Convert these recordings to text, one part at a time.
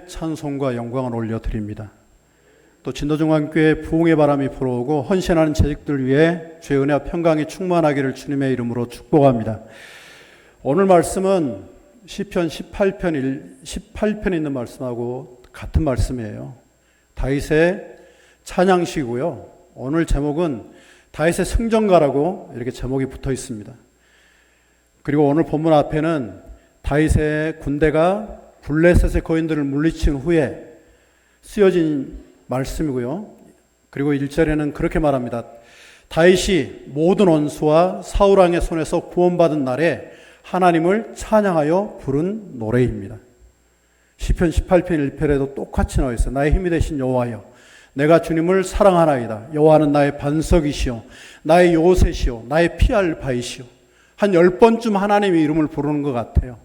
찬송과 영광을 올려드립니다. 또 진도중앙교회 부흥의 바람이 불어오고 헌신하는 재직들 위해 주의 은혜와 평강이 충만하기를 주님의 이름으로 축복합니다. 오늘 말씀은 시편 18편에 있는 말씀하고 같은 말씀이에요. 다윗의 찬양시고요. 오늘 제목은 다윗의 승전가라고 이렇게 제목이 붙어 있습니다. 그리고 오늘 본문 앞에는 다윗의 군대가 블레셋의 거인들을 물리친 후에 쓰여진 말씀이고요. 그리고 1절에는 그렇게 말합니다. 다윗이 모든 원수와 사울왕의 손에서 구원받은 날에 하나님을 찬양하여 부른 노래입니다. 시편 18편 1편에도 똑같이 나와 있어요. 나의 힘이 되신 여호와여, 내가 주님을 사랑하나이다. 여호와는 나의 반석이시오, 나의 요새시오, 나의 피할 바이시오. 한 10번쯤 하나님의 이름을 부르는 것 같아요.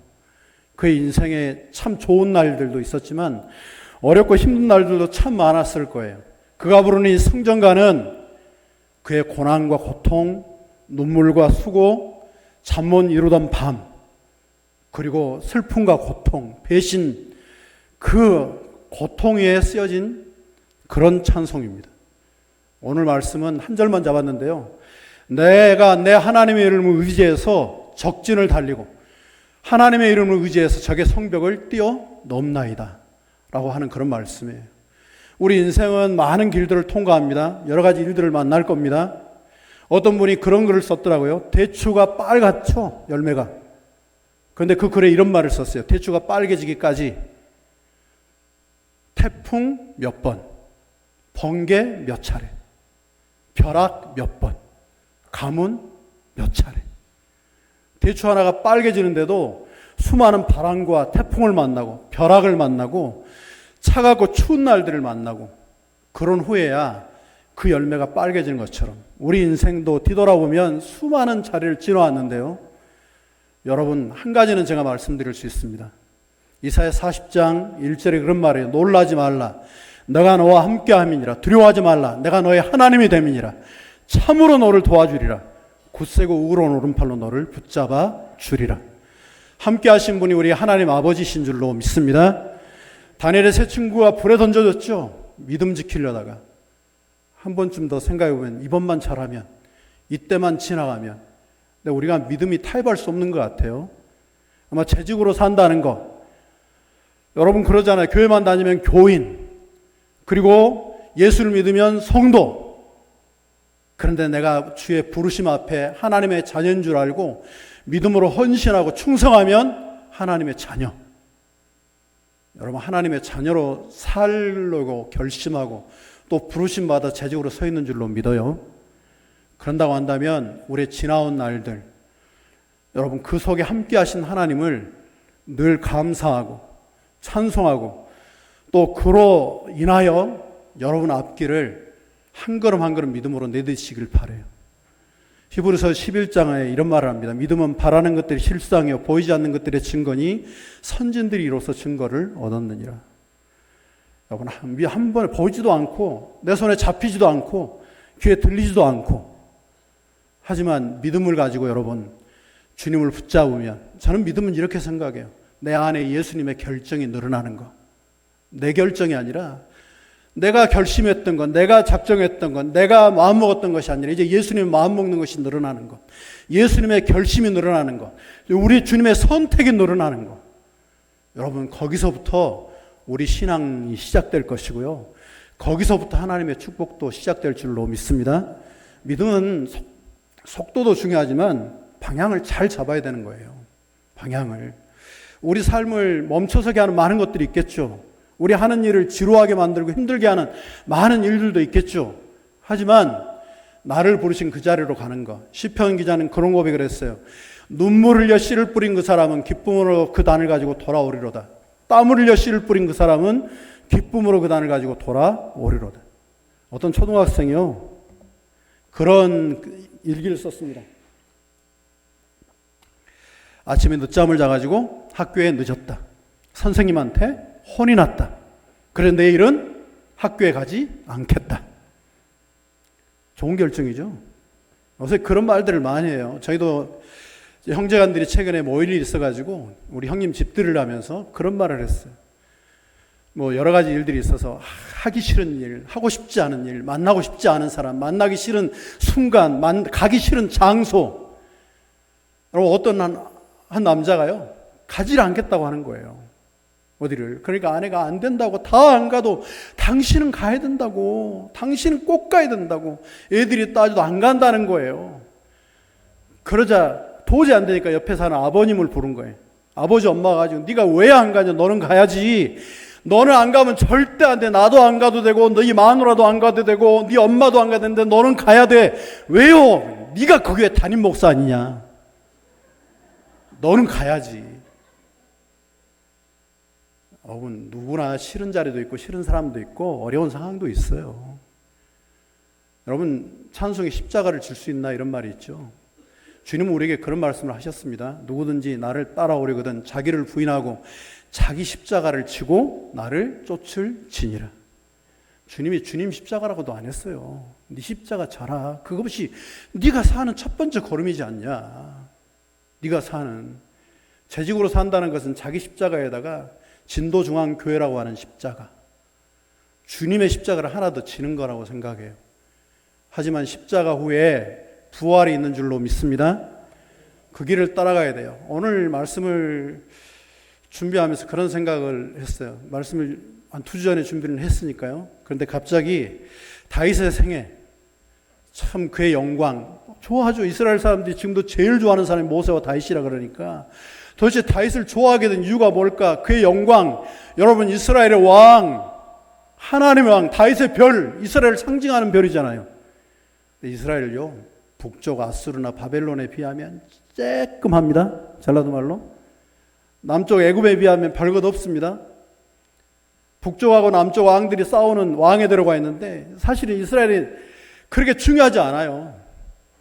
그의 인생에 참 좋은 날들도 있었지만 어렵고 힘든 날들도 참 많았을 거예요. 그가 부르는 이 승전가는 그의 고난과 고통, 눈물과 수고, 잠 못 이루던 밤, 그리고 슬픔과 고통, 배신, 그 고통 위에 쓰여진 그런 찬송입니다. 오늘 말씀은 한 절만 잡았는데요. 내가 내 하나님의 이름을 의지해서 적진을 달리고 하나님의 이름을 의지해서 적의 성벽을 뛰어넘나이다 라고 하는 그런 말씀이에요. 우리 인생은 많은 길들을 통과합니다. 여러 가지 일들을 만날 겁니다. 어떤 분이 그런 글을 썼더라고요. 대추가 빨갛죠, 열매가. 그런데 그 글에 이런 말을 썼어요. 대추가 빨개지기까지 태풍 몇 번, 번개 몇 차례, 벼락 몇 번, 가뭄 몇 차례. 대추 하나가 빨개지는데도 수많은 바람과 태풍을 만나고 벼락을 만나고 차갑고 추운 날들을 만나고 그런 후에야 그 열매가 빨개지는 것처럼 우리 인생도 뒤돌아보면 수많은 자리를 지나왔는데요. 여러분, 한 가지는 제가 말씀드릴 수 있습니다. 이사야 40장 1절에 그런 말이에요. 놀라지 말라. 내가 너와 함께함이니라. 두려워하지 말라. 내가 너의 하나님이 됨이니라. 참으로 너를 도와주리라. 굳세고 우러운 오른팔로 너를 붙잡아 주리라. 함께 하신 분이 우리 하나님 아버지신 줄로 믿습니다. 다니엘의 세 친구가 불에 던져졌죠. 믿음 지키려다가 한 번쯤 더 생각해 보면 이번만 잘하면, 이때만 지나가면. 근데 우리가 믿음이 타협할 수 없는 것 같아요. 아마 재직으로 산다는 거, 여러분 그러잖아요. 교회만 다니면 교인, 그리고 예수를 믿으면 성도. 그런데 내가 주의 부르심 앞에 하나님의 자녀인 줄 알고 믿음으로 헌신하고 충성하면 하나님의 자녀. 여러분, 하나님의 자녀로 살려고 결심하고 또 부르심 받아 재직으로 서 있는 줄로 믿어요. 그런다고 한다면 우리의 지나온 날들, 여러분 그 속에 함께 하신 하나님을 늘 감사하고 찬송하고 또 그로 인하여 여러분 앞길을 한 걸음 한 걸음 믿음으로 내딛으시길 바라요. 히브리서 11장에 이런 말을 합니다. 믿음은 바라는 것들이 실상이요 보이지 않는 것들의 증거니 선진들이 이로써 증거를 얻었느니라. 여러분, 한 번에 보이지도 않고 내 손에 잡히지도 않고 귀에 들리지도 않고, 하지만 믿음을 가지고 여러분 주님을 붙잡으면, 저는 믿음은 이렇게 생각해요. 내 안에 예수님의 결정이 늘어나는 것. 내 결정이 아니라 내가 결심했던 것, 내가 작정했던 것, 내가 마음먹었던 것이 아니라 이제 예수님의 마음먹는 것이 늘어나는 것, 예수님의 결심이 늘어나는 것, 우리 주님의 선택이 늘어나는 것. 여러분, 거기서부터 우리 신앙이 시작될 것이고요. 거기서부터 하나님의 축복도 시작될 줄로 믿습니다. 믿음은 속도도 중요하지만 방향을 잘 잡아야 되는 거예요. 방향을. 우리 삶을 멈춰서게 하는 많은 것들이 있겠죠. 우리 하는 일을 지루하게 만들고 힘들게 하는 많은 일들도 있겠죠. 하지만 나를 부르신 그 자리로 가는 것. 시편 기자는 그런 고백을 했어요. 눈물 흘려 씨를 뿌린 그 사람은 기쁨으로 그 단을 가지고 돌아오리로다. 땀을 흘려 씨를 뿌린 그 사람은 기쁨으로 그 단을 가지고 돌아오리로다. 어떤 초등학생이요, 그런 일기를 썼습니다. 아침에 늦잠을 자가지고 학교에 늦었다. 선생님한테 혼이 났다. 그래 내일은 학교에 가지 않겠다. 좋은 결정이죠. 요새 그런 말들을 많이 해요. 저희도 형제간들이 최근에 모일 일이 있어가지고 우리 형님 집 들으려면서 그런 말을 했어요. 뭐 여러 가지 일들이 있어서 하기 싫은 일, 하고 싶지 않은 일, 만나고 싶지 않은 사람, 만나기 싫은 순간, 가기 싫은 장소. 여러분, 어떤 한 남자가요, 가지를 않겠다고 하는 거예요. 어디를. 그러니까 아내가 안 된다고, 다 안 가도 당신은 가야 된다고, 당신은 꼭 가야 된다고, 애들이 따져도 안 간다는 거예요. 그러자 도저히 안 되니까 옆에 사는 아버님을 부른 거예요. 아버지, 엄마가 가지고 네가 왜 안 가냐, 너는 가야지. 너는 안 가면 절대 안 돼. 나도 안 가도 되고, 너희 마누라도 안 가도 되고, 네 엄마도 안 가도 되는데 너는 가야 돼. 왜요? 네가 그 교회 담임 목사 아니냐. 너는 가야지. 여러분, 누구나 싫은 자리도 있고 싫은 사람도 있고 어려운 상황도 있어요. 여러분, 찬송에 십자가를 질 수 있나 이런 말이 있죠. 주님은 우리에게 그런 말씀을 하셨습니다. 누구든지 나를 따라오려거든 자기를 부인하고 자기 십자가를 지고 나를 쫓을지니라. 주님이 주님 십자가라고도 안 했어요. 네 십자가 져라. 그것이 네가 사는 첫 번째 걸음이지 않냐. 네가 사는, 재직으로 산다는 것은 자기 십자가에다가 진도중앙교회라고 하는 십자가, 주님의 십자가를 하나 더 지는 거라고 생각해요. 하지만 십자가 후에 부활이 있는 줄로 믿습니다. 그 길을 따라가야 돼요. 오늘 말씀을 준비하면서 그런 생각을 했어요. 말씀을 한 2주 전에 준비를 했으니까요. 그런데 갑자기 다윗의 생애, 참 그의 영광, 좋아하죠. 이스라엘 사람들이 지금도 제일 좋아하는 사람이 모세와 다윗이라 그러니까 도대체 다윗을 좋아하게 된 이유가 뭘까? 그의 영광, 여러분, 이스라엘의 왕, 하나님의 왕, 다윗의 별, 이스라엘을 상징하는 별이잖아요. 이스라엘요, 북쪽 아수르나 바벨론에 비하면 쬐끔합니다. 전라도 말로. 남쪽 애굽에 비하면 별것 없습니다. 북쪽하고 남쪽 왕들이 싸우는 왕에 들어가 있는데 사실은 이스라엘이 그렇게 중요하지 않아요.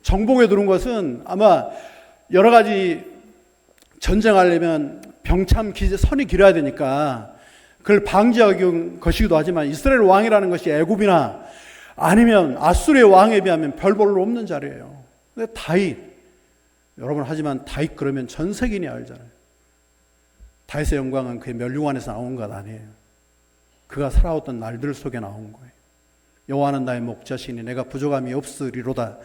정복에 들어온 것은 아마 여러 가지 전쟁하려면 병참 선이 길어야 되니까 그걸 방지하기 것이기도 하지만 이스라엘 왕이라는 것이 애굽이나 아니면 아수르의 왕에 비하면 별 볼로 없는 자리예요. 근데 다윗, 여러분, 하지만 다윗 그러면 전 세계인이 알잖아요. 다윗의 영광은 그의 멸류관에서 나온 것 아니에요. 그가 살아왔던 날들 속에 나온 거예요. 여호와는 나의 목자시니 내가 부족함이 없으리로다.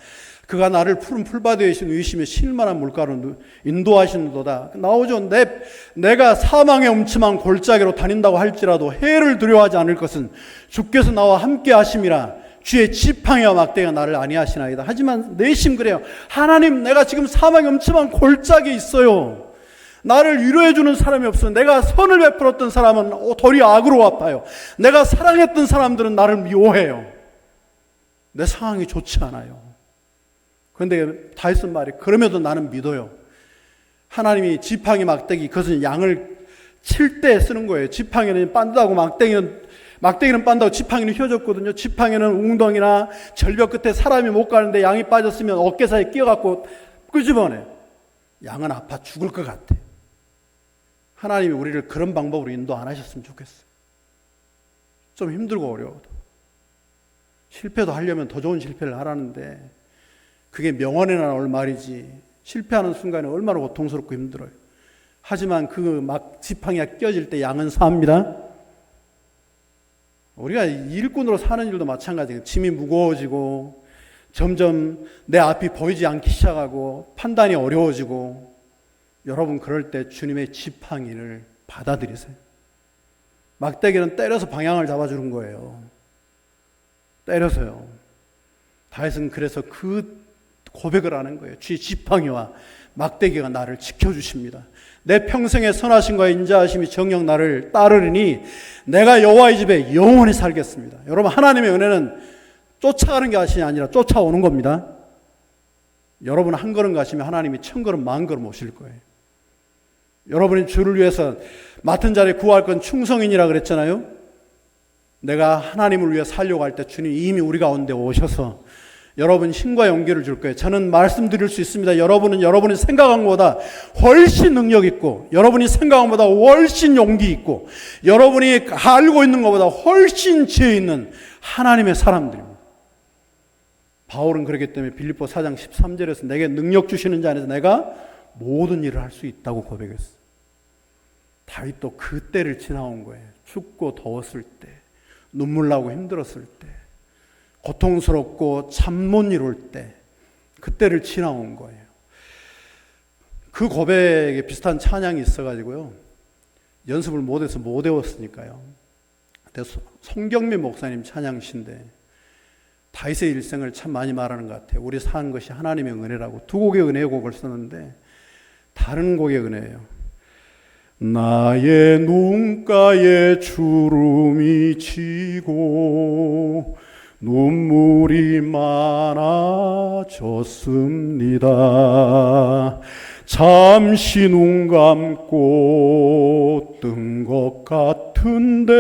그가 나를 푸른 풀밭에 누이시며 쉴만한 물가로 인도하시는도다. 나오죠. 내가 사망의 음침한 골짜기로 다닌다고 할지라도 해를 두려워하지 않을 것은 주께서 나와 함께 하심이라. 주의 지팡이와 막대기가 나를 안위하시나이다. 하지만 내심 그래요. 하나님, 내가 지금 사망의 음침한 골짜기에 있어요. 나를 위로해 주는 사람이 없어요. 내가 선을 베풀었던 사람은 도리어 악으로 아파요. 내가 사랑했던 사람들은 나를 미워해요. 내 상황이 좋지 않아요. 그런데 다윗은 말이, 그럼에도 나는 믿어요. 하나님이 지팡이 막대기, 그것은 양을 칠 때 쓰는 거예요. 지팡이는 빤다고 막대기는 빤다고 지팡이는 휘어졌거든요. 지팡이는 웅덩이나 절벽 끝에 사람이 못 가는데 양이 빠졌으면 어깨 사이에 끼어갖고 끄집어내요. 양은 아파 죽을 것 같아. 하나님이 우리를 그런 방법으로 인도 안 하셨으면 좋겠어요. 좀 힘들고 어려워도. 실패도 하려면 더 좋은 실패를 하라는데 그게 명언에 나올 말이지 실패하는 순간에 얼마나 고통스럽고 힘들어요. 하지만 그 막 지팡이가 껴질 때 양은 삽니다. 우리가 일꾼으로 사는 일도 마찬가지예요. 짐이 무거워지고 점점 내 앞이 보이지 않기 시작하고 판단이 어려워지고, 여러분, 그럴 때 주님의 지팡이를 받아들이세요. 막대기는 때려서 방향을 잡아주는 거예요. 때려서요. 다윗은 그래서 그 고백을 하는 거예요. 주의 지팡이와 막대기가 나를 지켜주십니다. 내 평생의 선하심과 인자하심이 정녕 나를 따르리니 내가 여호와의 집에 영원히 살겠습니다. 여러분, 하나님의 은혜는 쫓아가는 것이 아니라 쫓아오는 겁니다. 여러분 한 걸음 가시면 하나님이 1000걸음, 10,000걸음 오실 거예요. 여러분이 주를 위해서 맡은 자리에 구할 건 충성인이라 그랬잖아요. 내가 하나님을 위해 살려고 할 때 주님이 이미 우리 가운데 오셔서 여러분 힘과 용기를 줄 거예요. 저는 말씀드릴 수 있습니다. 여러분은 여러분이 생각한 것보다 훨씬 능력 있고, 여러분이 생각한 것보다 훨씬 용기 있고, 여러분이 알고 있는 것보다 훨씬 지혜 있는 하나님의 사람들입니다. 바울은 그렇기 때문에 빌립보 4장 13절에서 내게 능력 주시는 자 안에서 내가 모든 일을 할 수 있다고 고백했어요. 다윗도 그 때를 지나온 거예요. 춥고 더웠을 때, 눈물 나고 힘들었을 때, 고통스럽고 잠 못 이룰 때, 그때를 지나온 거예요. 그 고백에 비슷한 찬양이 있어가지고요, 연습을 못해서 못 외웠으니까요. 송경민 목사님 찬양시인데 다윗의 일생을 참 많이 말하는 것 같아요. 우리 산 것이 하나님의 은혜라고 두 곡의 은혜곡을 썼는데 다른 곡의 은혜예요. 나의 눈가에 주름이 지고 눈물이 많아졌습니다. 잠시 눈 감고 뜬 것 같은데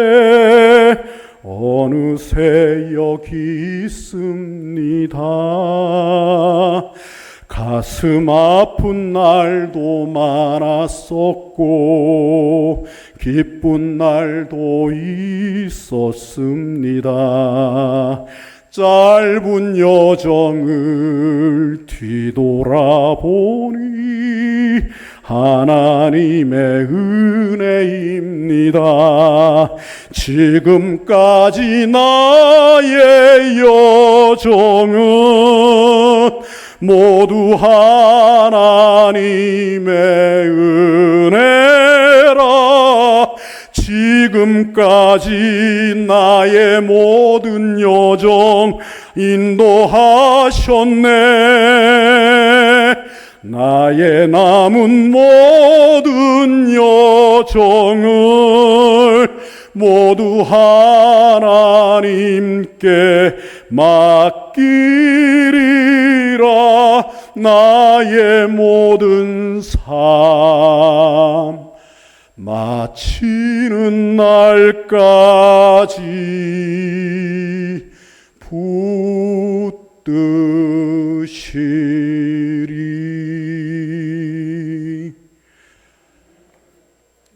어느새 여기 있습니다. 가슴 아픈 날도 많았었고 기쁜 날도 있었습니다. 짧은 여정을 뒤돌아보니 하나님의 은혜입니다. 지금까지 나의 여정은 모두 하나님의 은혜라. 지금까지 나의 모든 여정 인도하셨네. 나의 남은 모든 여정을 모두 하나님께 맡기리라. 나의 모든 삶 마치는 날까지 붙드시리.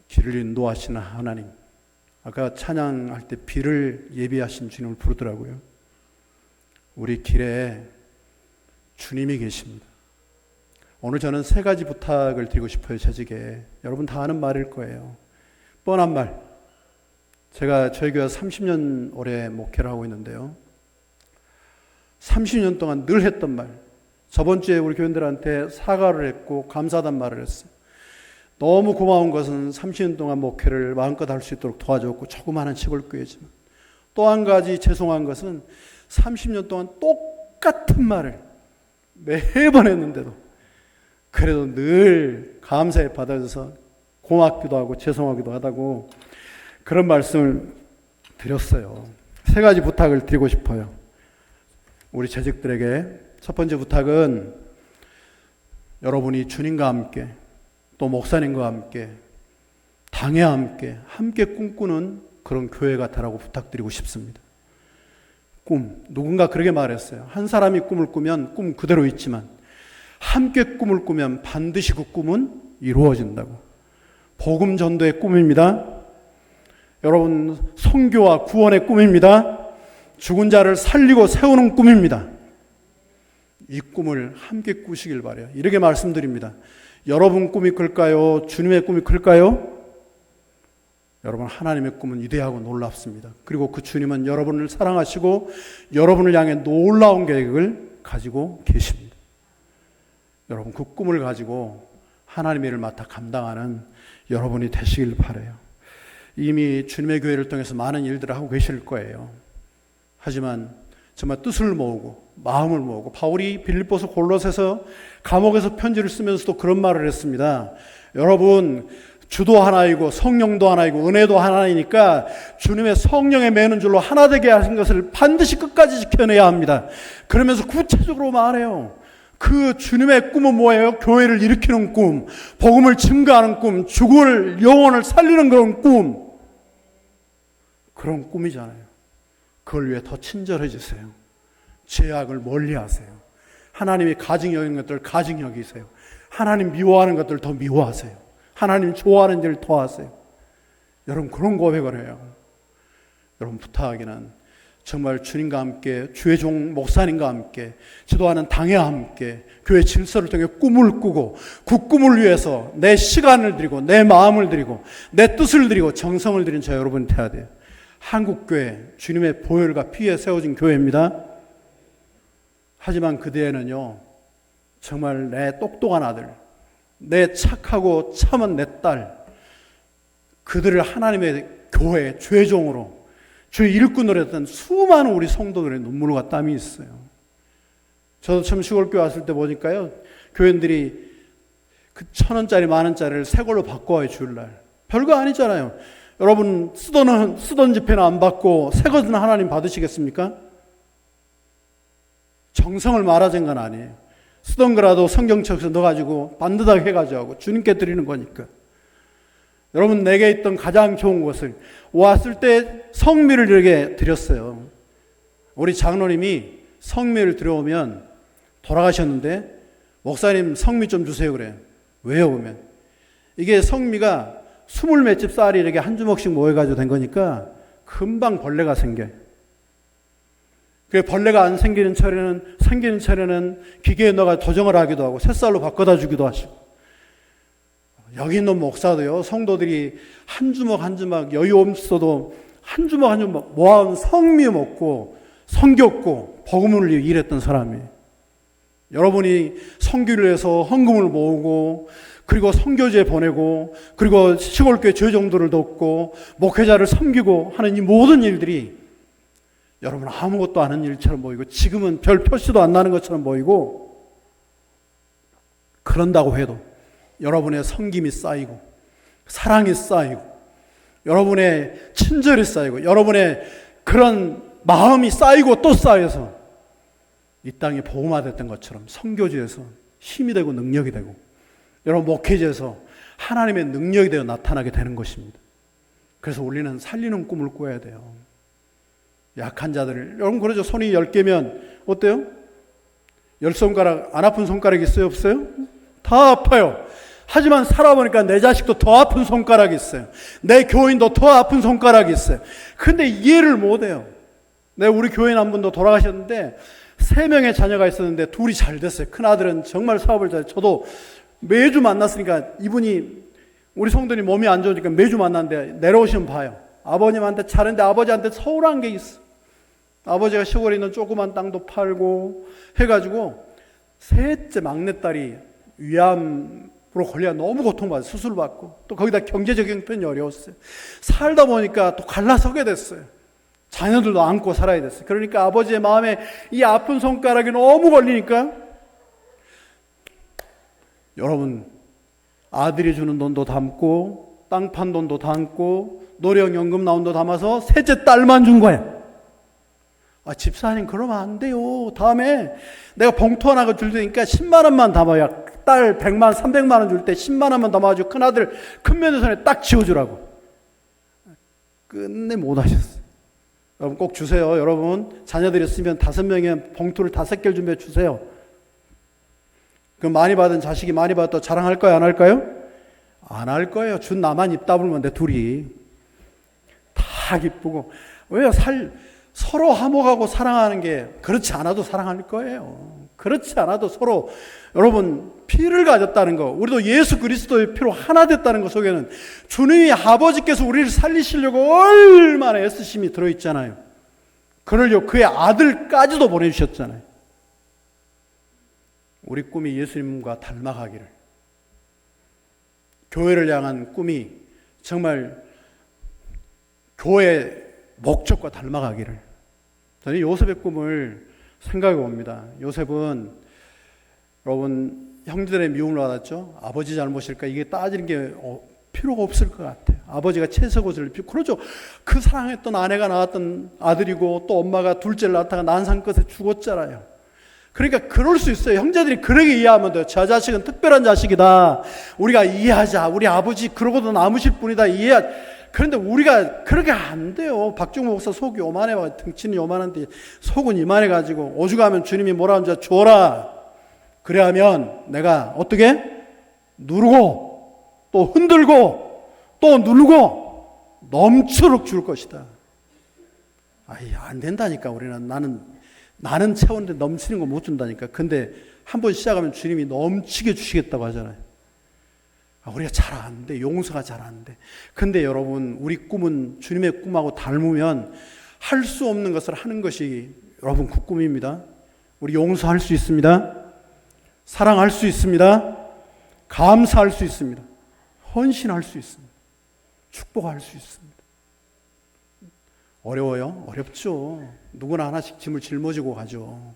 길을 인도하시는 하나님, 아까 찬양할 때 비를 예비하신 주님을 부르더라고요. 우리 길에 주님이 계십니다. 오늘 저는 세 가지 부탁을 드리고 싶어요. 재직에 여러분 다 아는 말일 거예요. 뻔한 말. 제가 저희 교회 30년 오래 목회를 하고 있는데요, 30년 동안 늘 했던 말. 저번 주에 우리 교인들한테 사과를 했고 감사하다는 말을 했어요. 너무 고마운 것은 30년 동안 목회를 마음껏 할 수 있도록 도와줬고 조그마한 시골교회지만, 또 한 가지 죄송한 것은 30년 동안 똑같은 말을 매번 했는데도 그래도 늘 감사에 받아줘서 고맙기도 하고 죄송하기도 하다고 그런 말씀을 드렸어요. 세 가지 부탁을 드리고 싶어요. 우리 재직들에게. 첫 번째 부탁은 여러분이 주님과 함께 또 목사님과 함께 당에 함께 꿈꾸는 그런 교회가 되라고 부탁드리고 싶습니다. 꿈, 누군가 그렇게 말했어요. 한 사람이 꿈을 꾸면 꿈 그대로 있지만 함께 꿈을 꾸면 반드시 그 꿈은 이루어진다고. 복음 전도의 꿈입니다. 여러분 선교와 구원의 꿈입니다. 죽은 자를 살리고 세우는 꿈입니다. 이 꿈을 함께 꾸시길 바라요. 이렇게 말씀드립니다. 여러분 꿈이 클까요? 주님의 꿈이 클까요? 여러분 하나님의 꿈은 위대하고 놀랍습니다. 그리고 그 주님은 여러분을 사랑하시고 여러분을 향해 놀라운 계획을 가지고 계십니다. 여러분 그 꿈을 가지고 하나님의 일을 맡아 감당하는 여러분이 되시길 바라요. 이미 주님의 교회를 통해서 많은 일들을 하고 계실 거예요. 하지만 정말 뜻을 모으고 마음을 모으고, 바울이 빌립보서 골로새서 감옥에서 편지를 쓰면서도 그런 말을 했습니다. 여러분 주도 하나이고 성령도 하나이고 은혜도 하나이니까 주님의 성령에 매는 줄로 하나 되게 하신 것을 반드시 끝까지 지켜내야 합니다. 그러면서 구체적으로 말해요. 그 주님의 꿈은 뭐예요? 교회를 일으키는 꿈, 복음을 증거하는 꿈, 죽을 영혼을 살리는 그런 꿈. 그런 꿈이잖아요. 그걸 위해 더 친절해지세요. 죄악을 멀리하세요. 하나님이 가증 여기는 것들 가증 여기세요. 하나님 미워하는 것들 더 미워하세요. 하나님 좋아하는 일을 더 하세요. 여러분 그런 고백을 해요. 여러분 부탁하기는 정말 주님과 함께, 주의 종 목사님과 함께, 지도하는 당회와 함께 교회 질서를 통해 꿈을 꾸고 그 꿈을 위해서 내 시간을 드리고 내 마음을 드리고 내 뜻을 드리고 정성을 드린 저 여러분이 돼야 돼요. 한국교회, 주님의 보혈과 피에 세워진 교회입니다. 하지만 그대에는요, 정말 내 똑똑한 아들, 내 착하고 참은 내 딸, 그들을 하나님의 교회, 주의 종으로, 주의 일꾼으로 했던 수많은 우리 성도들의 눈물과 땀이 있어요. 저도 처음 시골교회 왔을 때 보니까요, 교인들이 그 1,000원짜리, 10,000원짜리를 새 걸로 바꿔와요, 주일날. 별거 아니잖아요. 여러분, 쓰던 집회는 안 받고 새 것은 하나님 받으시겠습니까? 정성을 말하자는 건 아니에요. 쓰던 거라도 성경책에서 넣어가지고 반듯하게 해가지고 주님께 드리는 거니까. 여러분, 내게 있던 가장 좋은 것을 왔을 때 성미를 이렇게 드렸어요. 우리 장로님이 성미를 들여오면 돌아가셨는데, 목사님 성미 좀 주세요 그래요. 왜요? 보면 이게 성미가 20몇 집 쌀이 이렇게 한 주먹씩 모여가지고 된 거니까 금방 벌레가 생겨요. 그 벌레가 안 생기는 차례는 기계에 넣어가 도정을 하기도 하고 새쌀로 바꿔다 주기도 하시고. 여기 있는 목사도요, 성도들이 한 주먹 한 주먹 여유 없어도 한 주먹 한 주먹 모아온 성미 먹고 성겼고 복음을 위해 일했던 사람이에요. 여러분이 선교를 해서 헌금을 모으고 그리고 선교지에 보내고 그리고 시골교회 조정도를 돕고 목회자를 섬기고 하는 이 모든 일들이 여러분 아무것도 아닌 일처럼 보이고 지금은 별 표시도 안 나는 것처럼 보이고, 그런다고 해도 여러분의 섬김이 쌓이고 사랑이 쌓이고 여러분의 친절이 쌓이고 여러분의 그런 마음이 쌓이고 또 쌓여서 이 땅이 복음화됐던 것처럼 선교지에서 힘이 되고 능력이 되고 여러분 목회지에서 하나님의 능력이 되어 나타나게 되는 것입니다. 그래서 우리는 살리는 꿈을 꿔야 돼요. 약한 자들을, 여러분 그러죠. 손이 10개면 어때요? 10손가락 안 아픈 손가락 있어요? 없어요? 다 아파요. 하지만 살아보니까 내 자식도 더 아픈 손가락이 있어요. 내 교인도 더 아픈 손가락이 있어요. 근데 이해를 못해요. 우리 교인 한 분도 돌아가셨는데 3명의 자녀가 있었는데 2이 잘 됐어요. 큰아들은 정말 사업을 잘해요. 저도 매주 만났으니까, 이분이 우리 성도님 몸이 안 좋으니까 매주 만났는데 내려오시면 봐요. 아버님한테 잘했는데 아버지한테 서운한 게 있어. 아버지가 시골에 있는 조그만 땅도 팔고 해가지고 셋째 막내딸이 위암으로 걸려 너무 고통받아요. 수술 받고 또 거기다 경제적인 형편이 어려웠어요. 살다 보니까 또 갈라서게 됐어요. 자녀들도 안고 살아야 됐어요. 그러니까 아버지의 마음에 이 아픈 손가락이 너무 걸리니까, 여러분 아들이 주는 돈도 담고 땅 판 돈도 담고 노령연금 나온 돈 담아서 셋째 딸만 준 거야. 집사님 그러면 안 돼요. 다음에 내가 봉투 하나 줄 테니까 10만 원만 담아야, 딸 100만 300만 원 줄 때 10만 원만 담아가지고 큰아들 큰 며느리 딱 지어주라고. 끝내 못 하셨어요. 여러분 꼭 주세요. 여러분 자녀들이 있으면 5명의 봉투를 5개를 준비해 주세요. 그럼 많이 받은 자식이 많이 받았다고 자랑할까요? 안 할까요? 안 할 거예요. 준 나만 입 다물면 둘이 다 기쁘고. 왜요? 서로 화목하고 사랑하는 게, 그렇지 않아도 사랑할 거예요. 그렇지 않아도 서로, 여러분 피를 가졌다는 거, 우리도 예수 그리스도의 피로 하나 됐다는 것 속에는 주님이 아버지께서 우리를 살리시려고 얼마나 애쓰심이 들어있잖아요. 그러려고 그의 아들까지도 보내주셨잖아요. 우리 꿈이 예수님과 닮아가기를, 교회를 향한 꿈이 정말 교회의 목적과 닮아가기를, 저는 요셉의 꿈을 생각해 봅니다. 요셉은 여러분 형제들의 미움을 받았죠. 아버지 잘못일까, 이게 따지는 게 필요가 없을 것 같아요. 아버지가 채석옷을 입히고, 그러죠. 그 사랑했던 아내가 낳았던 아들이고 또 엄마가 둘째를 낳다가 난상 끝에 죽었잖아요. 그러니까 그럴 수 있어요. 형제들이 그렇게 이해하면 돼요. 저 자식은 특별한 자식이다, 우리가 이해하자, 우리 아버지 그러고도 남으실 분이다, 이해하자. 그런데 우리가 그렇게 안 돼요. 박중호 목사 속이 요만해, 등치는 요만한데 속은 이만해가지고 오죽하면 주님이 뭐라 하는지 줘라. 그래 하면 내가 어떻게 누르고 또 흔들고 또 누르고 넘치도록 줄 것이다. 아이, 안 된다니까. 우리는 나는 채웠는데 넘치는 거 못 준다니까. 근데 한번 시작하면 주님이 넘치게 주시겠다고 하잖아요. 우리가 잘 안 돼. 용서가 잘 안 돼. 근데 여러분, 우리 꿈은 주님의 꿈하고 닮으면 할 수 없는 것을 하는 것이 여러분 그 꿈입니다. 우리 용서할 수 있습니다. 사랑할 수 있습니다. 감사할 수 있습니다. 헌신할 수 있습니다. 축복할 수 있습니다. 어려워요? 어렵죠. 누구나 하나씩 짐을 짊어지고 가죠.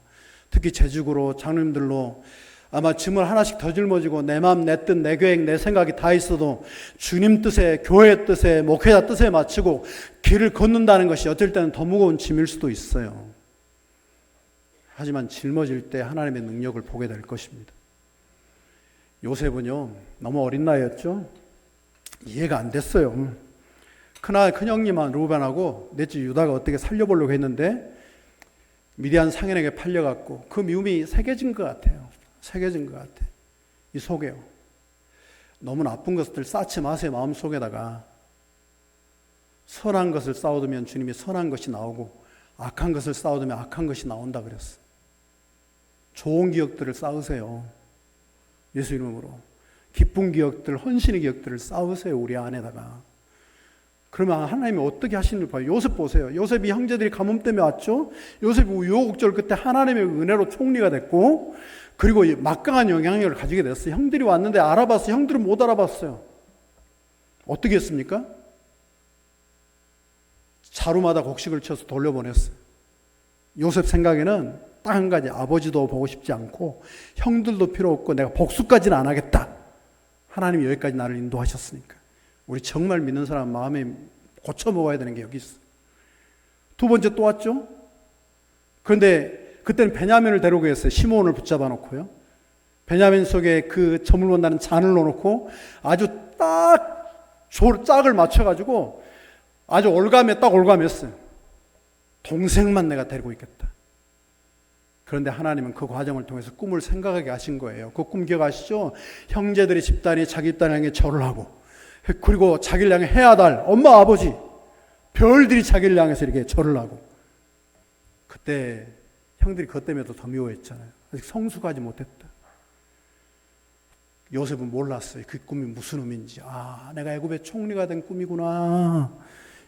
특히 재직으로 장로님들로 아마 짐을 하나씩 더 짊어지고 내 마음, 내 뜻, 내 계획, 내 생각이 다 있어도 주님 뜻에, 교회 뜻에, 목회자 뜻에 맞추고 길을 걷는다는 것이 어떨 때는 더 무거운 짐일 수도 있어요. 하지만 짊어질 때 하나님의 능력을 보게 될 것입니다. 요셉은요, 너무 어린 나이였죠. 이해가 안 됐어요. 큰형님한 루벤하고 넷째 유다가 어떻게 살려보려고 했는데 미디안 상인에게 팔려갖고 그 미움이 새겨진 것 같아요. 새겨진 것 같아. 이 속에요. 너무 나쁜 것들 쌓지 마세요. 마음속에다가. 선한 것을 쌓아두면 주님이 선한 것이 나오고 악한 것을 쌓아두면 악한 것이 나온다 그랬어. 좋은 기억들을 쌓으세요. 예수 이름으로. 기쁜 기억들, 헌신의 기억들을 쌓으세요. 우리 안에다가. 그러면 하나님이 어떻게 하시는지 봐요. 요셉 보세요. 요셉이 형제들이 가뭄 때문에 왔죠. 요셉이 우여곡절 끝에 하나님의 은혜로 총리가 됐고, 그리고 막강한 영향력을 가지게 됐어요. 형들이 왔는데 알아봤어요. 형들은 못 알아봤어요. 어떻게 했습니까? 자루마다 곡식을 쳐서 돌려보냈어요. 요셉 생각에는 딱 한 가지, 아버지도 보고 싶지 않고 형들도 필요 없고 내가 복수까지는 안 하겠다. 하나님이 여기까지 나를 인도하셨으니까. 우리 정말 믿는 사람 마음에 고쳐 먹어야 되는 게 여기 있어요. 두 번째 또 왔죠. 그런데 그때는 베냐민을 데리고 했어요. 시므온을 붙잡아 놓고요. 베냐민 속에 그 저물 본다는 잔을 넣어놓고 아주 딱 짝을 맞춰가지고 아주 딱 올감했어요. 동생만 내가 데리고 있겠다. 그런데 하나님은 그 과정을 통해서 꿈을 생각하게 하신 거예요. 그 꿈 기억하시죠? 형제들의 집단이 자기 집단을 향해 절을 하고, 그리고 자기를 향해 해아달, 엄마 아버지, 별들이 자기를 향해서 이렇게 절을 하고, 그때 형들이 그것 때문에 더 미워했잖아요. 아직 성숙하지 못했다. 요셉은 몰랐어요. 그 꿈이 무슨 의미인지. 아, 내가 애굽의 총리가 된 꿈이구나.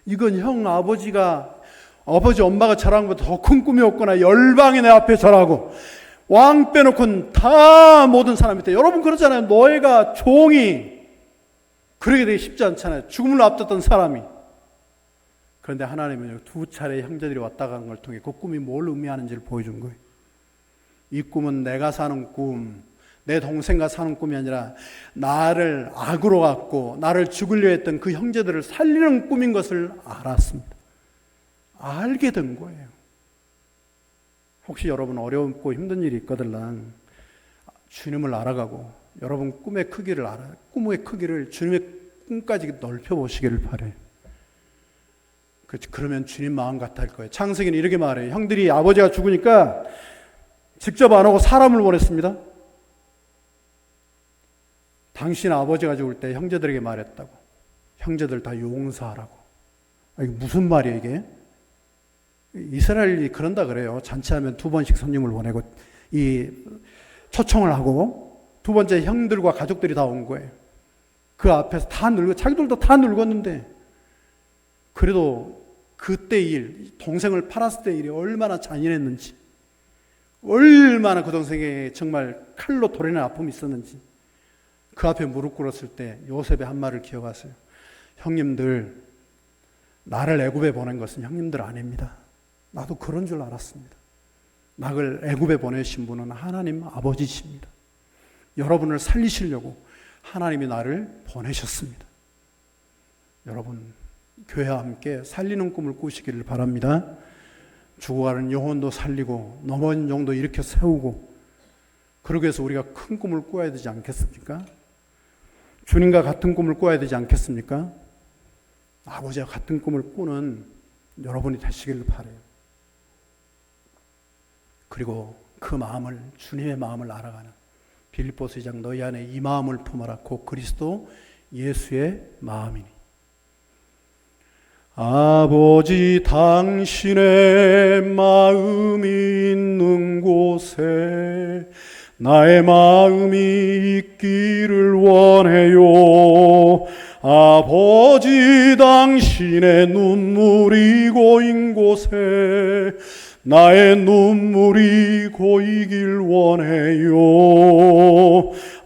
이건 형 아버지 엄마가 절한 것보다 더 큰 꿈이었구나. 열방이 내 앞에 절하고 왕 빼놓고는 다 모든 사람이 있다. 여러분 그렇잖아요. 노예가 종이 그러게 되기 쉽지 않잖아요. 죽음을 앞뒀던 사람이. 그런데 하나님은 두 차례 형제들이 왔다 간 걸 통해 그 꿈이 뭘 의미하는지를 보여준 거예요. 이 꿈은 내가 사는 꿈, 내 동생과 사는 꿈이 아니라 나를 악으로 갖고 나를 죽으려 했던 그 형제들을 살리는 꿈인 것을 알았습니다. 알게 된 거예요. 혹시 여러분 어렵고 힘든 일이 있거든 주님을 알아가고 여러분 꿈의 크기를 꿈의 크기를 주님의 꿈까지 넓혀보시기를 바라요. 그러면 주님 마음 같을 거예요. 창세기는 이렇게 말해요. 형들이 아버지가 죽으니까 직접 안 오고 사람을 보냈습니다. 당신 아버지가 죽을 때 형제들에게 말했다고. 형제들 다 용서하라고. 이게 무슨 말이에요 이게? 이스라엘이 그런다 그래요. 잔치하면 2번씩 손님을 보내고 이 초청을 하고 두 번째 형들과 가족들이 다 온 거예요. 그 앞에서 다 자기들도 다 늙었는데 그래도 그때 동생을 팔았을 때 일이 얼마나 잔인했는지, 얼마나 그 동생에게 정말 칼로 도리는 아픔이 있었는지 그 앞에 무릎 꿇었을 때 요셉의 한 말을 기억하세요. 형님들, 나를 애굽에 보낸 것은 형님들 아닙니다. 나도 그런 줄 알았습니다. 나를 애굽에 보내신 분은 하나님 아버지십니다. 여러분을 살리시려고 하나님이 나를 보내셨습니다. 여러분, 교회와 함께 살리는 꿈을 꾸시기를 바랍니다. 죽어가는 영혼도 살리고 넘어진 영도 일으켜 세우고, 그러기 위해서 우리가 큰 꿈을 꾸어야 되지 않겠습니까? 주님과 같은 꿈을 꾸어야 되지 않겠습니까? 아버지와 같은 꿈을 꾸는 여러분이 되시기를 바라요. 그리고 그 마음을, 주님의 마음을 알아가는 빌립보서 2장 너희 안에 이 마음을 품어라 곧 그리스도 예수의 마음이니. 아버지 당신의 마음이 있는 곳에 나의 마음이 있기를 원해요. 아버지 당신의 눈물이 고인 곳에 나의 눈물이 고이길 원해요.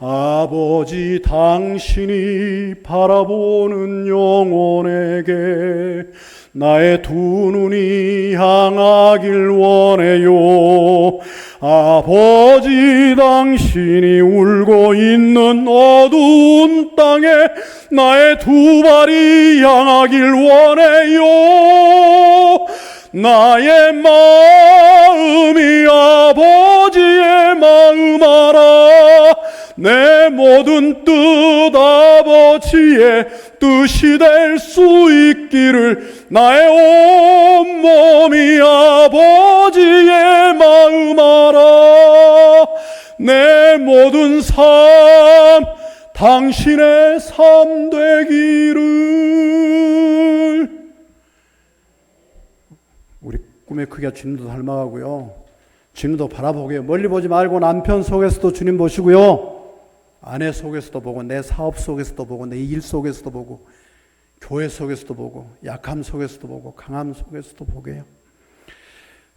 아버지 당신이 바라보는 영혼에게 나의 두 눈이 향하길 원해요. 아버지 당신이 울고 있는 어두운 땅에 나의 두 발이 향하길 원해요. 나의 마음이 아버지의 마음 알아. 내 모든 뜻 아버지의 뜻이 될 수 있기를 나의 온몸이 아버지의 마음 알아. 내 모든 삶 당신의 삶 되기를. 우리 꿈의 크기가 주님도 닮아가고요. 주님도 바라보게요. 멀리 보지 말고 남편 속에서도 주님 보시고요. 아내 속에서도 보고, 내 사업 속에서도 보고, 내 일 속에서도 보고, 교회 속에서도 보고, 약함 속에서도 보고, 강함 속에서도 보게요.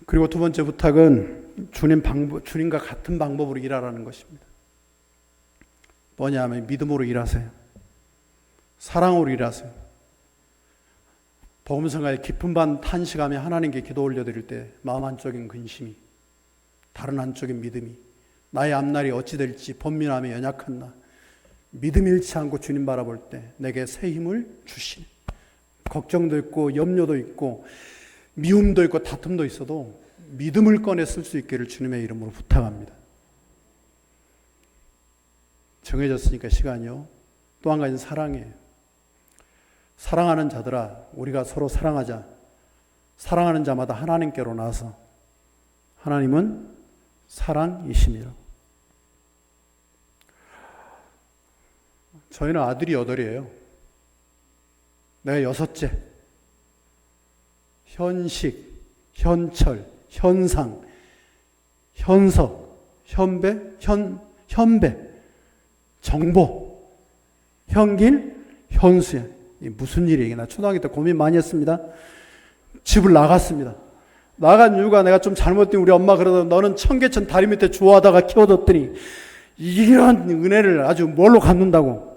그리고 두 번째 부탁은 주님과 같은 방법으로 일하라는 것입니다. 뭐냐면 믿음으로 일하세요. 사랑으로 일하세요. 복음성가에 깊은 밤 탄식하며 하나님께 기도 올려드릴 때 마음 한쪽인 근심이, 다른 한쪽인 믿음이, 나의 앞날이 어찌 될지 번민함에 연약한 나, 믿음 잃지 않고 주님 바라볼 때 내게 새 힘을 주시네. 걱정도 있고 염려도 있고 미움도 있고 다툼도 있어도 믿음을 꺼내 쓸 수 있기를 주님의 이름으로 부탁합니다. 정해졌으니까 시간이요. 또 한 가지는 사랑이에요. 사랑하는 자들아, 우리가 서로 사랑하자. 사랑하는 자마다 하나님께로 나서 하나님은 사랑이심이라. 저희는 아들이 8이에요. 내가 6째. 현식, 현철, 현상, 현석, 현배, 정보, 현길, 현수야. 무슨 일이에요? 나 초등학교 때 고민 많이 했습니다. 집을 나갔습니다. 나간 이유가 내가 좀 잘못된 우리 엄마 그러다 너는 청계천 다리 밑에 좋아하다가 키워뒀더니 이런 은혜를 아주 뭘로 갚는다고.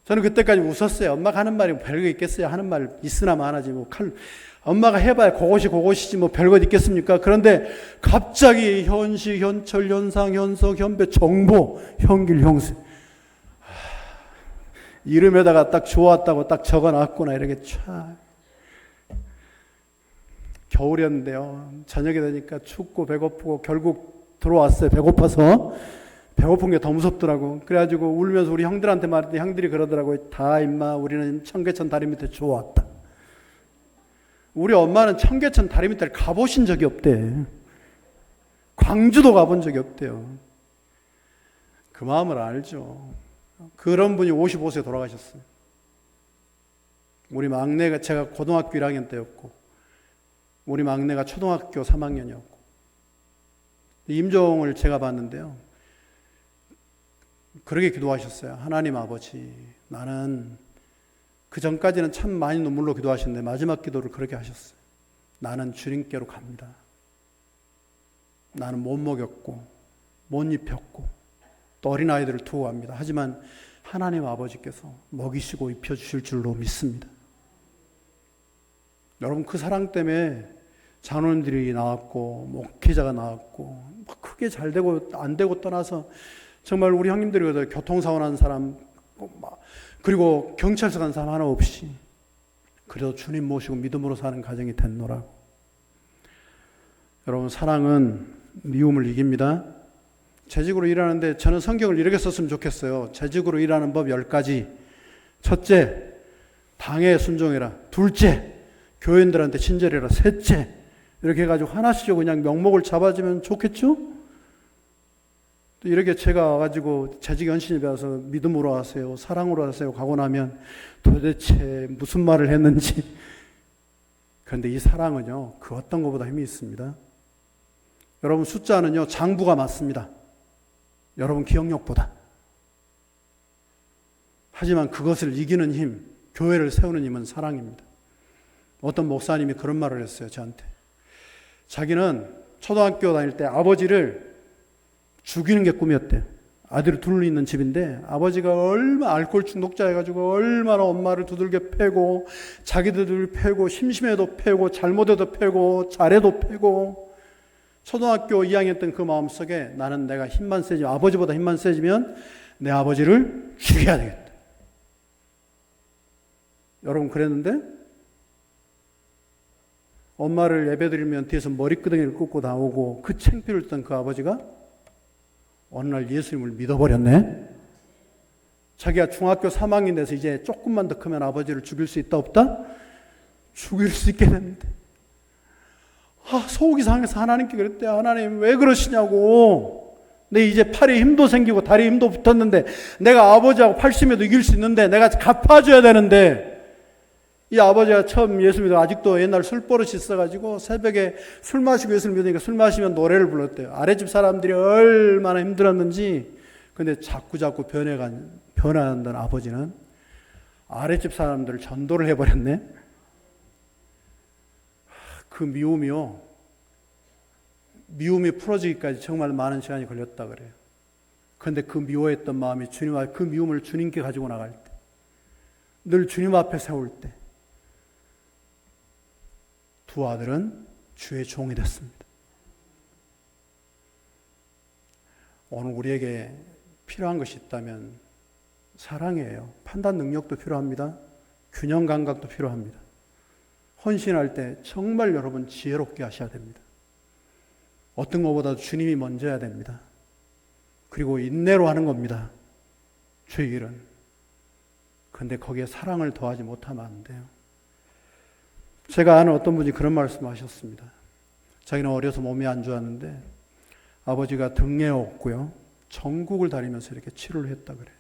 저는 그때까지 웃었어요. 엄마가 하는 말이 별거 있겠어요. 하는 말 있으나 마나지 뭐 엄마가 해봐야 그것이지 뭐 별것 있겠습니까? 그런데 갑자기 현식, 현철, 현상, 현석, 현배, 정보, 현길, 형수. 이름에다가 딱 좋았다고 딱 적어놨구나 이렇게 촤. 겨울이었는데요. 저녁이 되니까 춥고 배고프고 결국 들어왔어요. 배고파서. 배고픈 게 더 무섭더라고. 그래가지고 울면서 우리 형들한테 말했더니 형들이 그러더라고요. 다 임마 우리는 청계천 다리 밑에 좋았다. 우리 엄마는 청계천 다리 밑에를 가보신 적이 없대. 광주도 가본 적이 없대요. 그 마음을 알죠. 그런 분이 55세에 돌아가셨어요. 우리 막내가, 제가 고등학교 1학년 때였고 우리 막내가 초등학교 3학년이었고 임종을 제가 봤는데요. 그렇게 기도하셨어요. 하나님 아버지, 나는 그 전까지는 참 많이 눈물로 기도하셨는데 마지막 기도를 그렇게 하셨어요. 나는 주님께로 갑니다. 나는 못 먹였고 못 입혔고 또 어린아이들을 두고 갑니다. 하지만 하나님 아버지께서 먹이시고 입혀주실 줄로 믿습니다. 여러분, 그 사랑 때문에 장로님들이 나왔고 목회자가 나왔고 크게 잘 되고 안 되고 떠나서 정말 우리 형님들이 교통사고 난 사람 그리고 경찰서 간 사람 하나 없이 그래도 주님 모시고 믿음으로 사는 가정이 됐노라고. 여러분, 사랑은 미움을 이깁니다. 재직으로 일하는데 저는 성경을 이렇게 썼으면 좋겠어요. 재직으로 일하는 법 10가지. 첫째, 당에 순종해라. 둘째, 교인들한테 친절해라. 셋째, 이렇게 해가지고 하나씩 그냥 명목을 잡아주면 좋겠죠? 또 이렇게 제가 와가지고 재직 연신에 배워서 믿음으로 하세요, 사랑으로 하세요 가고 나면 도대체 무슨 말을 했는지 그런데 이 사랑은요, 그 어떤 것보다 힘이 있습니다. 여러분, 숫자는요, 장부가 맞습니다. 여러분 기억력보다. 하지만 그것을 이기는 힘, 교회를 세우는 힘은 사랑입니다. 어떤 목사님이 그런 말을 했어요, 저한테. 자기는 초등학교 다닐 때 아버지를 죽이는 게 꿈이었대요. 아들이 둘 있는 집인데 아버지가 얼마나 알코올 중독자여가지고 얼마나 엄마를 두들겨 패고 자기들을 패고 심심해도 패고 잘못해도 패고 잘해도 패고 초등학교 2학년 때 그 마음속에 나는 내가 힘만 세지면 아버지보다 힘만 세지면 내 아버지를 죽여야 되겠다. 여러분 그랬는데 엄마를 예배드리면 뒤에서 머리끄덩이를 꽂고 나오고 그 창피를 했던 그 아버지가 어느 날 예수님을 믿어버렸네. 자기가 중학교 3학년 돼서 이제 조금만 더 크면 아버지를 죽일 수 있다 없다? 죽일 수 있게 됐는데 속이 상해서 하나님께 그랬대요. 하나님 왜 그러시냐고. 내 이제 팔에 힘도 생기고 다리에 힘도 붙었는데 내가 아버지하고 팔심에도 이길 수 있는데 내가 갚아줘야 되는데 이 아버지가 처음 예수 믿어 아직도 옛날 술버릇이 있어가지고 새벽에 술 마시고 예수를 믿으니까 술 마시면 노래를 불렀대요. 아랫집 사람들이 얼마나 힘들었는지. 근데 자꾸 변해간다는 아버지는 아랫집 사람들을 전도를 해버렸네. 그 미움이 풀어지기까지 정말 많은 시간이 걸렸다 그래요. 그런데 그 미워했던 마음이 그 미움을 주님께 가지고 나갈 때, 늘 주님 앞에 세울 때 두 아들은 주의 종이 됐습니다. 오늘 우리에게 필요한 것이 있다면 사랑이에요. 판단 능력도 필요합니다. 균형 감각도 필요합니다. 헌신할 때 정말 여러분 지혜롭게 하셔야 됩니다. 어떤 것보다도 주님이 먼저야 됩니다. 그리고 인내로 하는 겁니다. 주의 일은. 그런데 거기에 사랑을 더하지 못하면 안 돼요. 제가 아는 어떤 분이 그런 말씀하셨습니다. 자기는 어려서 몸이 안 좋았는데 아버지가 등에 업고요. 전국을 다니면서 이렇게 치료를 했다 그래요.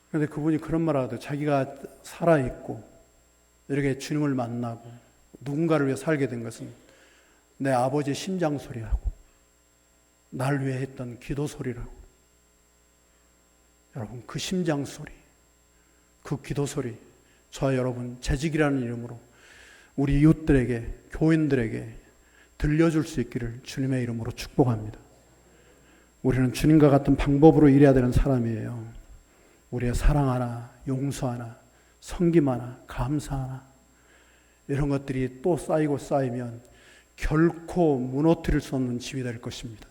그런데 그분이 그런 말을 하더라고요. 자기가 살아있고 이렇게 주님을 만나고 누군가를 위해 살게 된 것은 내 아버지의 심장 소리라고, 날 위해 했던 기도 소리라고. 여러분 그 심장 소리, 그 기도 소리, 저와 여러분 재직이라는 이름으로 우리 이웃들에게, 교인들에게 들려줄 수 있기를 주님의 이름으로 축복합니다. 우리는 주님과 같은 방법으로 일해야 되는 사람이에요. 우리의 사랑 하나, 용서 하나, 섬김 하나, 감사 하나, 이런 것들이 또 쌓이면 결코 무너뜨릴 수 없는 집이 될 것입니다.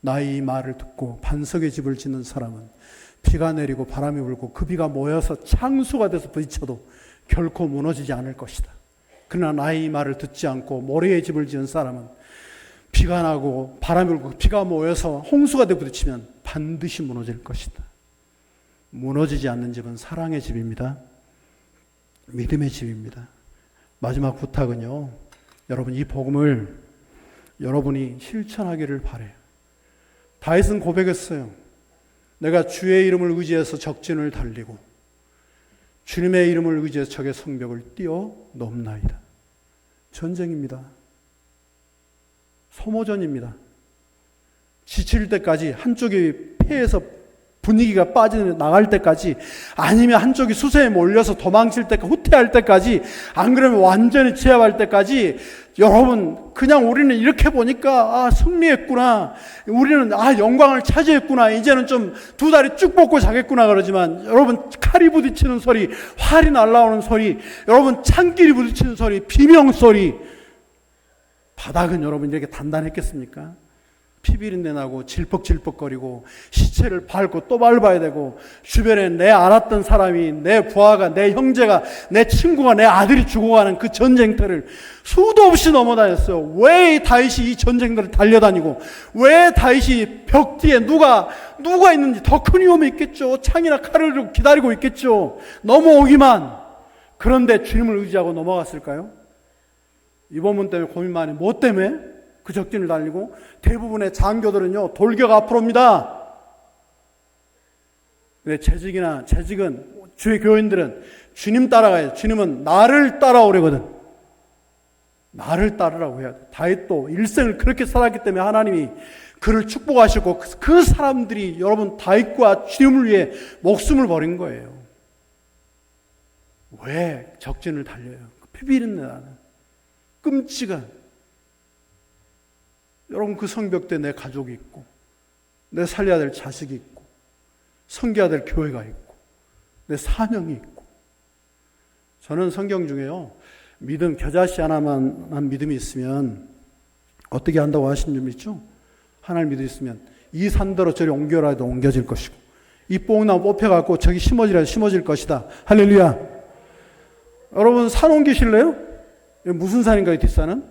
나의 이 말을 듣고 반석의 집을 짓는 사람은 비가 내리고 바람이 불고 그 비가 모여서 창수가 돼서 부딪혀도 결코 무너지지 않을 것이다. 그러나 나의 이 말을 듣지 않고 모래의 집을 지은 사람은 비가 나고 바람이 불고 비가 모여서 홍수가 되어 부딪히면 반드시 무너질 것이다. 무너지지 않는 집은 사랑의 집입니다. 믿음의 집입니다. 마지막 부탁은요, 여러분 이 복음을 여러분이 실천하기를 바라요. 다윗은 고백했어요. 내가 주의 이름을 의지해서 적진을 달리고 주님의 이름을 의지해서 적의 성벽을 뛰어넘나이다. 전쟁입니다. 소모전입니다. 지칠 때까지, 한쪽이 패해서 분위기가 나갈 때까지, 아니면 한쪽이 수세에 몰려서 도망칠 때까지, 후퇴할 때까지, 안 그러면 완전히 제압할 때까지, 여러분 그냥 우리는 이렇게 보니까 승리했구나, 우리는 영광을 차지했구나, 이제는 좀 두 다리 쭉 뻗고 자겠구나 그러지만, 여러분 칼이 부딪히는 소리, 활이 날아오는 소리, 여러분 창길이 부딪히는 소리, 비명소리, 바닥은 여러분 이렇게 단단했겠습니까? 피비린내 나고 질퍽질퍽거리고 시체를 밟고 또 밟아야 되고, 주변에 내 알았던 사람이, 내 부하가, 내 형제가, 내 친구가, 내 아들이 죽어가는 그 전쟁터를 수도 없이 넘어다녔어요. 왜 다윗이 이 전쟁터를 달려다니고, 왜 다윗이 벽 뒤에 누가 있는지, 더 큰 위험이 있겠죠. 창이나 칼을 들고 기다리고 있겠죠. 넘어오기만. 그런데 주님을 의지하고 넘어갔을까요? 이 본문 때문에 고민 많이. 뭐 때문에? 그 적진을 달리고. 대부분의 장교들은요, 돌격 앞으로입니다. 근데 재직은 주의 교인들은 주님 따라가야 돼. 주님은 나를 따라오려거든. 나를 따르라고 해야 돼. 다윗도 일생을 그렇게 살았기 때문에 하나님이 그를 축복하셨고 그 사람들이 여러분 다윗과 주님을 위해 목숨을 버린 거예요. 왜 적진을 달려요? 피비린내 나는 끔찍한. 여러분 그 성벽대에 내 가족이 있고 내 살려야 될 자식이 있고 섬겨야 될 교회가 있고 내 사명이 있고. 저는 성경 중에요, 믿음, 겨자씨 하나만 한 믿음이 있으면 어떻게 한다고 하신 줄 믿죠? 하나님 믿음이 있으면 이 산더러 저리 옮겨라 해도 옮겨질 것이고 이 뽕나무 뽑혀갖고 저기 심어지라 해도 심어질 것이다. 할렐루야. 여러분 산 옮기실래요? 무슨 산인가요, 뒷산은?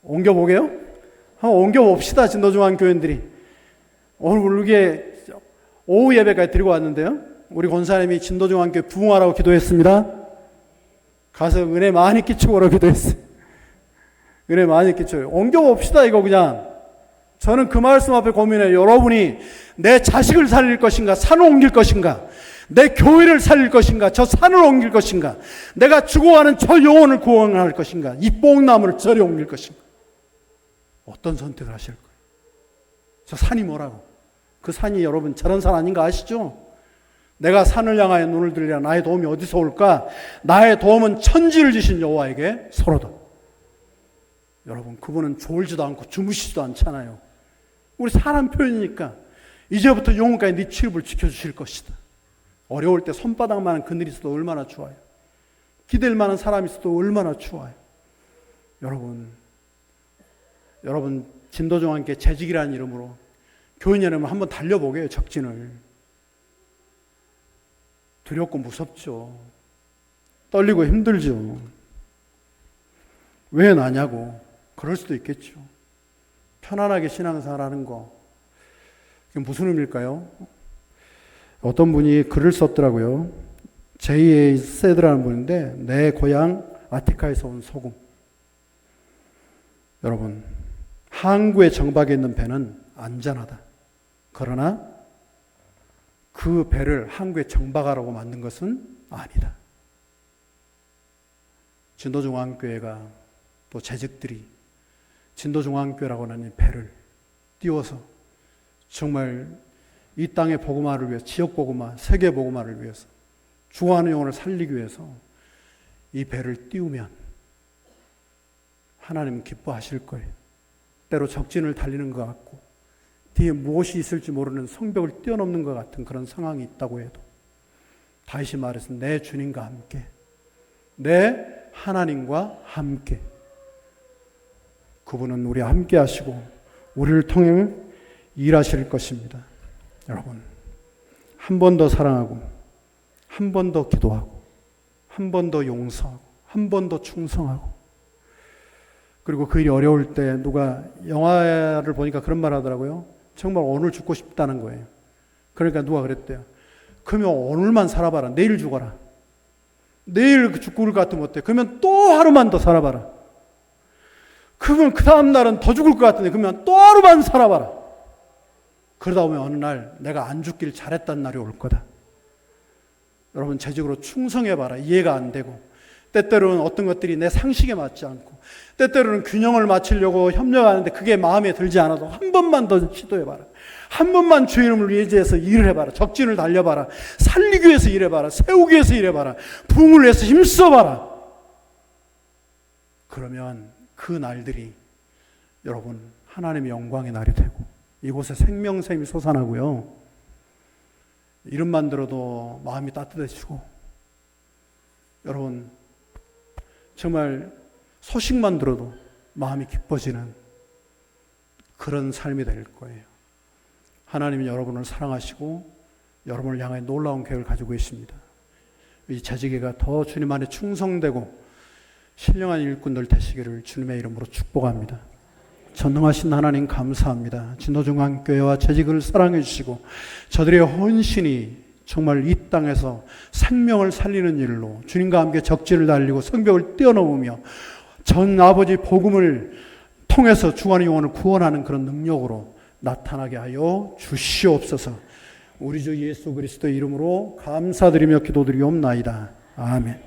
옮겨보게요? 한번 옮겨봅시다. 진도중앙교인들이 오늘 이게 오후 예배까지 드리고 왔는데요, 우리 권사님이 진도중앙교회 부흥하라고 기도했습니다. 가서 은혜 많이 끼치고 오라고 기도했어요. 은혜 많이 끼쳐요. 옮겨봅시다 이거 그냥. 저는 그 말씀 앞에 고민해요. 여러분이 내 자식을 살릴 것인가, 산을 옮길 것인가, 내 교회를 살릴 것인가, 저 산을 옮길 것인가, 내가 죽어가는 저 영혼을 구원할 것인가, 이 뽕나무를 저리 옮길 것인가. 어떤 선택을 하실 거예요? 저 산이 뭐라고? 그 산이 여러분 저런 산 아닌가 아시죠? 내가 산을 향하여 눈을 들리라. 나의 도움이 어디서 올까? 나의 도움은 천지를 지신 여호와에게 서로다. 여러분 그분은 졸지도 않고 주무시지도 않잖아요. 우리 사람 표현이니까 이제부터 영혼까지 네 취업을 지켜주실 것이다. 어려울 때 손바닥만한 그늘이 있어도 얼마나 좋아요. 기댈 만한 사람이 있어도 얼마나 좋아요. 여러분 진도중앙교회 재직이라는 이름으로 교인 여러분 한번 달려보게요. 적진을. 두렵고 무섭죠. 떨리고 힘들죠. 왜 나냐고. 그럴 수도 있겠죠. 편안하게 신앙생활하는 거, 그게 무슨 의미일까요? 어떤 분이 글을 썼더라고요. J.A. 세드라는 분인데, 내 고향 아티카에서 온 소금. 여러분, 항구의 정박에 있는 배는 안전하다. 그러나 그 배를 항구에 정박하라고 만든 것은 아니다. 진도중앙교회가 또 재직들이 진도중앙교회라고 하는 배를 띄워서 정말 이 땅의 복음화를 위해서, 지역 복음화, 세계 복음화를 위해서, 죽어가는 영혼을 살리기 위해서 이 배를 띄우면 하나님은 기뻐하실 거예요. 때로 적진을 달리는 것 같고 뒤에 무엇이 있을지 모르는 성벽을 뛰어넘는 것 같은 그런 상황이 있다고 해도 다시 말해서 내 주님과 함께, 내 하나님과 함께, 그분은 우리와 함께 하시고 우리를 통해 일하실 것입니다. 여러분, 한 번 더 사랑하고, 한 번 더 기도하고, 한 번 더 용서하고, 한 번 더 충성하고. 그리고 그 일이 어려울 때 누가 영화를 보니까 그런 말 하더라고요. 정말 오늘 죽고 싶다는 거예요. 그러니까 누가 그랬대요. 그러면 오늘만 살아봐라. 내일 죽어라. 내일 죽을 것 같으면 어때? 그러면 또 하루만 더 살아봐라. 그러면 그 다음 날은 더 죽을 것 같은데 그러면 또 하루만 살아봐라. 그러다 보면 어느 날 내가 안 죽길 잘했다는 날이 올 거다. 여러분 재직으로 충성해봐라. 이해가 안 되고 때때로는 어떤 것들이 내 상식에 맞지 않고 때때로는 균형을 맞추려고 협력하는데 그게 마음에 들지 않아도 한 번만 더 시도해봐라. 한 번만 주의 이름을 의지해서 일을 해봐라. 적진을 달려봐라. 살리기 위해서 일해봐라. 세우기 위해서 일해봐라. 부흥을 위해서 힘써봐라. 그러면 그 날들이 여러분 하나님의 영광의 날이 되고 이곳에 생명샘이 솟아나고요. 이름만 들어도 마음이 따뜻해지고 여러분 정말 소식만 들어도 마음이 기뻐지는 그런 삶이 될 거예요. 하나님이 여러분을 사랑하시고 여러분을 향해 놀라운 계획을 가지고 계십니다. 이 재직회가 더 주님 안에 충성되고 신령한 일꾼들 되시기를 주님의 이름으로 축복합니다. 전능하신 하나님 감사합니다. 진도중앙교회와 재직을 사랑해 주시고 저들의 헌신이 정말 이 땅에서 생명을 살리는 일로 주님과 함께 적진을 달리고 성벽을 뛰어넘으며 전 아버지 복음을 통해서 죽어가는 영혼을 구원하는 그런 능력으로 나타나게 하여 주시옵소서. 우리 주 예수 그리스도의 이름으로 감사드리며 기도드리옵나이다. 아멘.